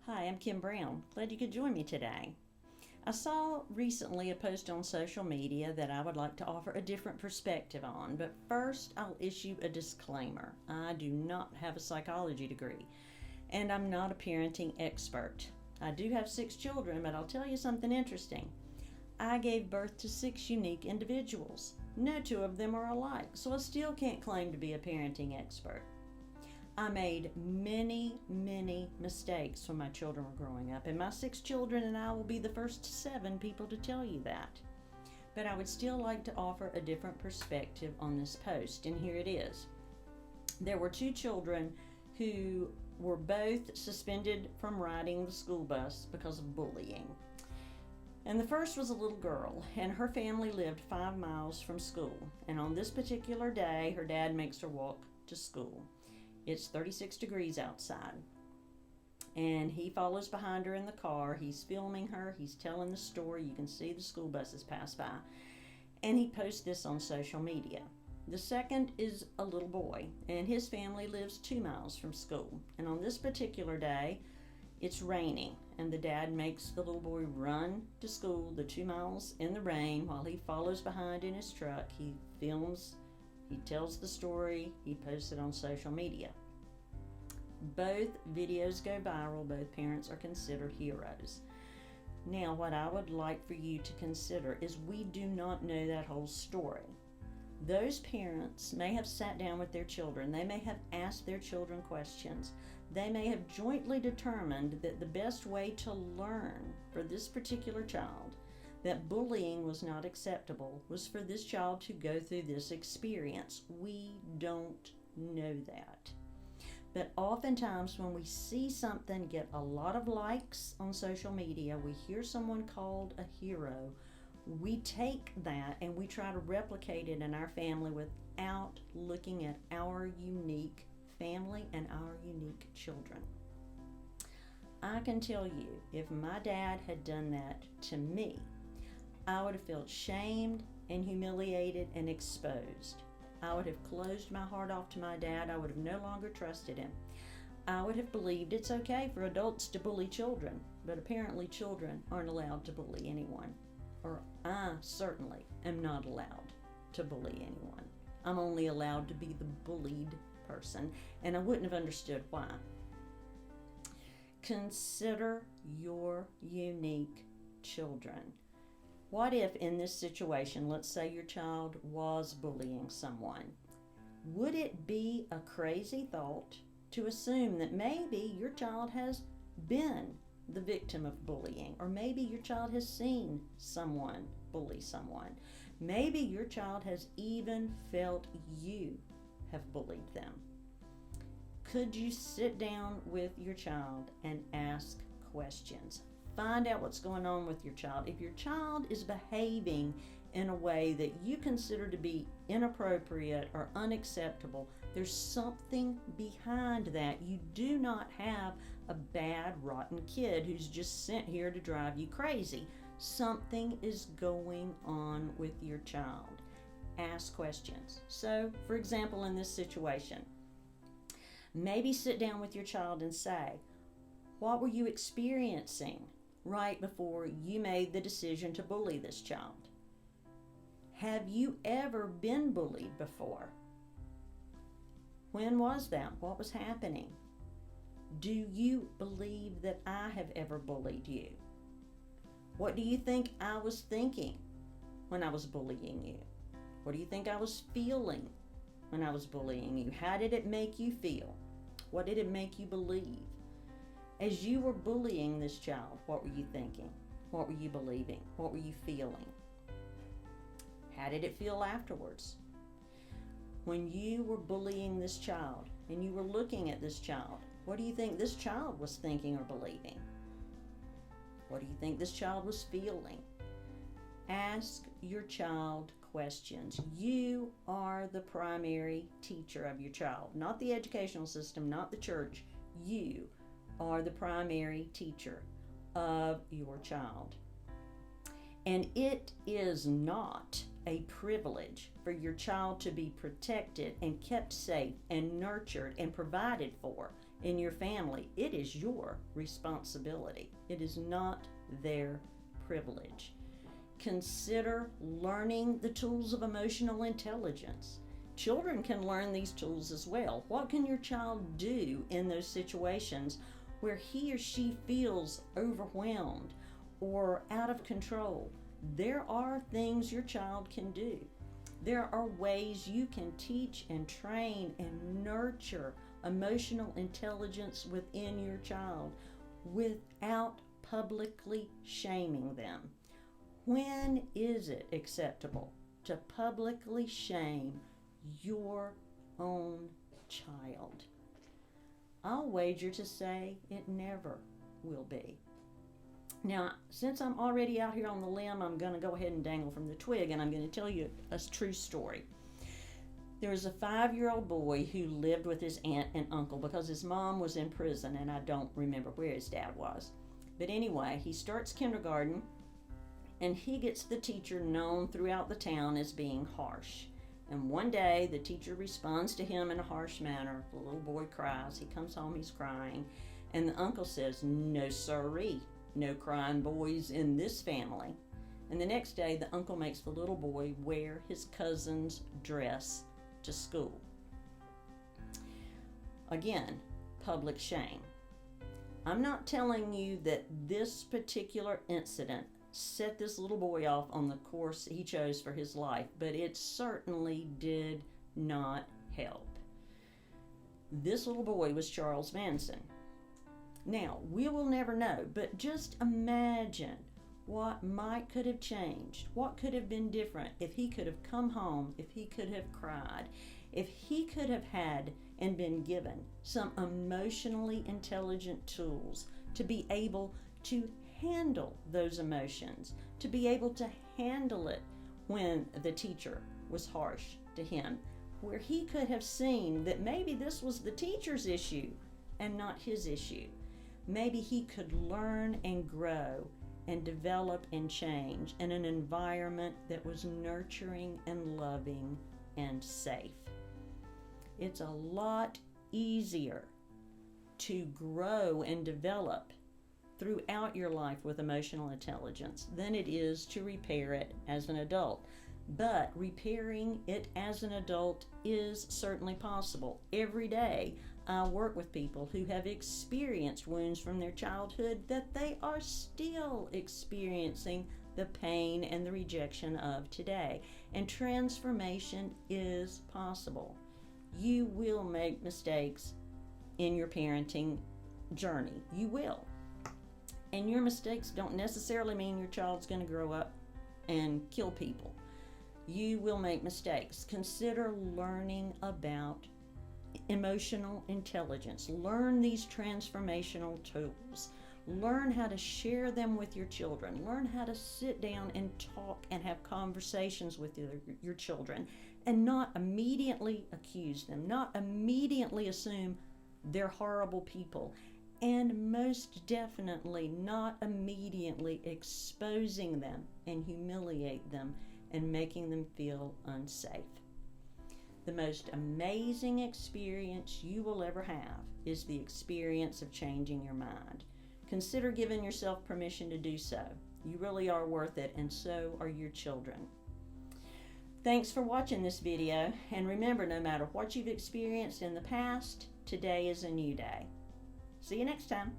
Hi, I'm Kim Brown. Glad you could join me today. I saw recently a post on social media that I would like to offer a different perspective on, but first I'll issue a disclaimer. I do not have a psychology degree, and I'm not a parenting expert. I do have 6 children, but I'll tell you something interesting. I gave birth to 6 unique individuals. No two of them are alike, so I still can't claim to be a parenting expert. I made many mistakes when my children were growing up, and my 6 children and I will be the first 7 people to tell you that. But I would still like to offer a different perspective on this post, and here it is. There were 2 children who were both suspended from riding the school bus because of bullying. And the first was a little girl, and her family lived 5 miles from school. And on this particular day, her dad makes her walk to school. It's 36 degrees outside. And he follows behind her in the car. He's filming her. He's telling the story. You can see the school buses pass by. And he posts this on social media. The second is a little boy, and his family lives 2 miles from school. And on this particular day, it's raining, and the dad makes the little boy run to school the 2 miles in the rain while he follows behind in his truck. He films. He tells the story, he posts it on social media. Both videos go viral, both parents are considered heroes. Now, what I would like for you to consider is we do not know that whole story. Those parents may have sat down with their children, they may have asked their children questions, they may have jointly determined that the best way to learn for this particular child that bullying was not acceptable was for this child to go through this experience. We don't know that. But oftentimes when we see something get a lot of likes on social media, we hear someone called a hero, we take that and we try to replicate it in our family without looking at our unique family and our unique children. I can tell you, if my dad had done that to me, I would have felt shamed and humiliated and exposed. I would have closed my heart off to my dad. I would have no longer trusted him. I would have believed it's okay for adults to bully children, but apparently children aren't allowed to bully anyone. Or I certainly am not allowed to bully anyone. I'm only allowed to be the bullied person, and I wouldn't have understood why. Consider your unique children. What if in this situation, let's say your child was bullying someone, would it be a crazy thought to assume that maybe your child has been the victim of bullying, or maybe your child has seen someone bully someone? Maybe your child has even felt you have bullied them. Could you sit down with your child and ask questions? Find out what's going on with your child. If your child is behaving in a way that you consider to be inappropriate or unacceptable, there's something behind that. You do not have a bad, rotten kid who's just sent here to drive you crazy. Something is going on with your child. Ask questions. So, for example, in this situation, maybe sit down with your child and say, what were you experiencing right before you made the decision to bully this child? Have you ever been bullied before? When was that? What was happening? Do you believe that I have ever bullied you? What do you think I was thinking when I was bullying you? What do you think I was feeling when I was bullying you? How did it make you feel? What did it make you believe? As you were bullying this child, what were you thinking? What were you believing? What were you feeling? How did it feel afterwards? When you were bullying this child and you were looking at this child, what do you think this child was thinking or believing? What do you think this child was feeling? Ask your child questions. You are the primary teacher of your child, not the educational system, not the church. You are the primary teacher of your child. And it is not a privilege for your child to be protected and kept safe and nurtured and provided for. in your family. It is your responsibility. It is not their privilege. Consider learning the tools of emotional intelligence. Children can learn these tools as well. What can your child do in those situations where he or she feels overwhelmed or out of control? There are things your child can do. There are ways you can teach and train and nurture emotional intelligence within your child without publicly shaming them. When is it acceptable to publicly shame your own child? I'll wager to say it never will be. Now, since I'm already out here on the limb, I'm going to go ahead and dangle from the twig, and I'm going to tell you a true story. There was a 5-year-old boy who lived with his aunt and uncle because his mom was in prison, and I don't remember where his dad was. But anyway, he starts kindergarten, and he gets the teacher known throughout the town as being harsh. And one day, the teacher responds to him in a harsh manner. The little boy cries. He comes home, he's crying. And the uncle says, "No sirree, no crying boys in this family." And the next day, the uncle makes the little boy wear his cousin's dress to school. Again, public shame. I'm not telling you that this particular incident set this little boy off on the course he chose for his life, but it certainly did not help. This little boy was Charles Manson. Now, we will never know, but just imagine what could have changed, what could have been different if he could have come home, if he could have cried, if he could have had and been given some emotionally intelligent tools to be able to handle those emotions, to be able to handle it when the teacher was harsh to him, where he could have seen that maybe this was the teacher's issue and not his issue. Maybe he could learn and grow and develop and change in an environment that was nurturing and loving and safe. It's a lot easier to grow and develop throughout your life with emotional intelligence than it is to repair it as an adult. But repairing it as an adult is certainly possible. Every day I work with people who have experienced wounds from their childhood that they are still experiencing the pain and the rejection of today. And transformation is possible. You will make mistakes in your parenting journey. You will. And your mistakes don't necessarily mean your child's going to grow up and kill people. You will make mistakes. Consider learning about emotional intelligence. Learn these transformational tools. Learn how to share them with your children. Learn how to sit down and talk and have conversations with your children and not immediately accuse them, not immediately assume they're horrible people, and most definitely not immediately exposing them and humiliate them and making them feel unsafe. The most amazing experience you will ever have is the experience of changing your mind. Consider giving yourself permission to do so. You really are worth it, and so are your children. Thanks for watching this video, and remember, no matter what you've experienced in the past, today is a new day. See you next time.